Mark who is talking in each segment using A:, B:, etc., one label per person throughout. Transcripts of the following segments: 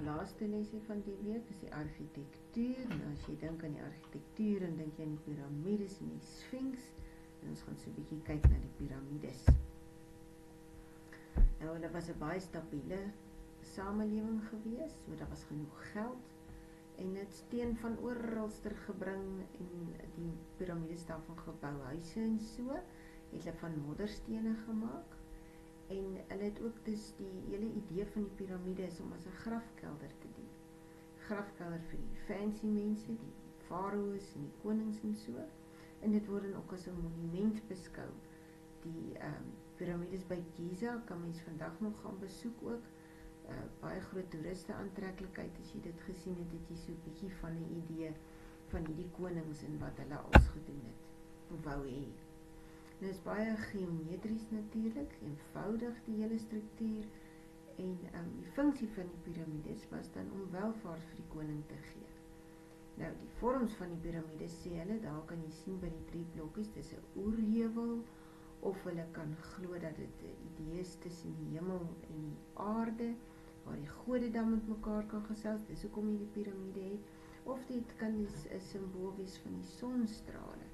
A: laaste lesie van die week is die argitektuur. Nou as jy dink aan die argitektuur, dan dink jy aan die piramides en die Sphinx. En ons gaan so 'n bietjie kyk na die piramides. Nou, hulle was 'n baie stabiele samelewing gewees, so daar was genoeg geld en dit steen van oralster gebring en die piramides daarvan gebou, huise en so, het hulle van modderstene gemaak en hulle het ook dus die hele idee van die piramide is om as 'n grafkelder te dien. Grafkelder vir die fancy mense, die farao's en die konings en so, en dit word dan ook as 'n monument beskou. Die piramides by Giza kan mens vandag nog gaan besoek ook. Baie groot toeriste aantreklikheid, as jy dit gesien het, het jy so 'n bietjie van 'n idee van hierdie konings en wat hulle als gedoen het, of wou hê. Dit is baie geometries natuurlik, eenvoudig die hele struktuur, en die funksie van die piramides was dan om welvaart vir die koning te gee. Nou, die vorms van die piramides sê hulle, daar kan jy sien by die 3 blokkies, dis 'n oerheuwel, of hulle kan glo dat dit 'n idee is tussen die hemel en die aarde, waar die gode dan met mekaar kan gesels, dis hoekom jy die piramide het, of dit kan 'n simbool wees van die sonstrale.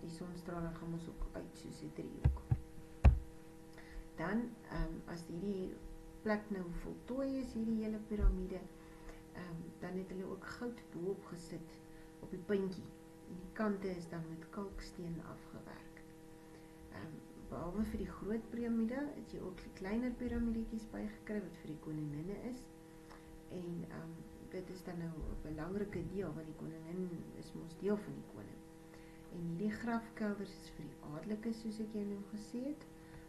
A: Die sonstrale gaan ons ook uit soos 'n driehoek. Dan, as hierdie plek nou voltooi is, hierdie hele piramide, dan het hulle ook goud bo-op gesit, op die puntjie, en die kante is dan met kalksteen afgewerk. Behalwe vir die groot piramide, het jy ook die kleiner piramidetjies bygekry, wat vir die koninginne is, en dit is dan nou 'n belangrike deel, want die koningin is mos deel van die koning. En hierdie grafkelders is vir die adellikes, soos ek jou nou gesê het,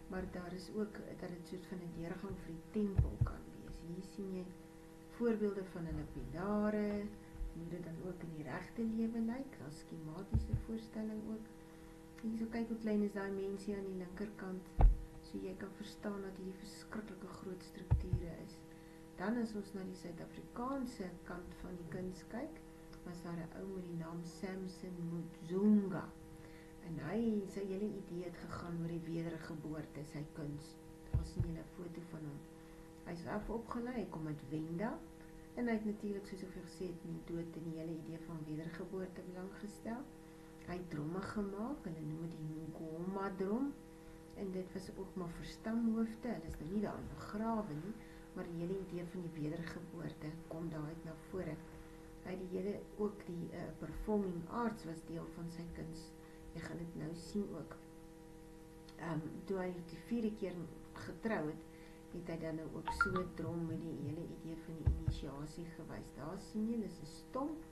A: maar daar is ook, dat dit soort van 'n deurgang vir die tempel kan wees. Hier sien jy voorbeelde van hulle pilare, hoe dit dan ook in die regte lewe lyk, as skematiese voorstelling ook. En so kyk hoe klein is daai mensie aan die linkerkant, so jy kan verstaan dat hierdie verskriklike groot strukture is. Dan as ons na die Suid-Afrikaanse kant van die kuns kyk, was daar 'n ou met die naam Samson Muzunga. En sy hele idee het gegaan oor die wedergeboorte, sy kuns. Daar sien julle 'n foto van hom. Hy is opgelei, hy kom uit Wenda, en hy het natuurlik, soos ek gesê het, nie dood in die hele idee van wedergeboorte belang gestel. Hy het dromme gemaak, hulle noem dit die Ngoma drom, en dit was ook maar vir stamhoofde, hulle is nou nie daarin begrawe nie, maar die hele idee van die wedergeboorte kom daaruit na vore. Hy het die hele, ook die performing arts was deel van sy kuns. Jy gaan dit nou sien ook. Toe hy die 4de keer getrou het, het hy dan nou ook so 'n drom met die hele idee van die initiasie gewys. Daar sien jy, dis 'n stomp,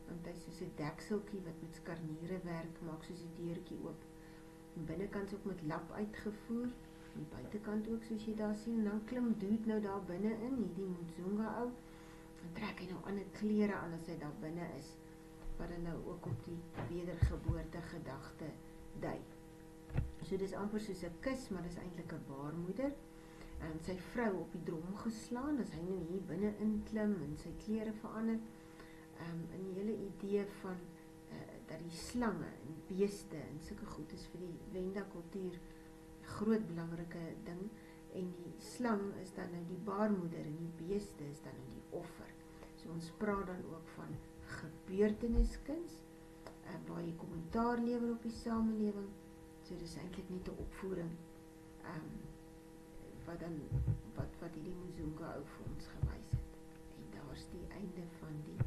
A: want hy is soos 'n dekseltjie wat met skarniere werk, maak soos 'n deurtjie oop. En binnekant ook met lap uitgevoer, en die buitekant ook, soos jy daar sien, en dan klim dude nou daar binne in, hierdie Muzunga ou, en trek hy nou ander klere aan as hy daar binne is, wat hy nou ook op die wedergeboorte gedagte dui. So dis amper soos 'n kus, maar dis eintlik 'n baarmoeder, en sy vrou op die drom geslaan, as hy nou hier binne inklim, en sy klere verander, en die hele idee van dat die slange en beeste en sulke goed is vir die Wenda kultuur groot belangrike ding, en die slang is dan nou die baarmoeder en die beeste is dan nou die offer. So ons praat dan ook van gebeurteniskuns, waar jy kommentaar lewer op die samelewing, so dis eintlik nie 'n opvoering, wat hierdie Muzunga ou vir ons gewys het. En daar's die einde van die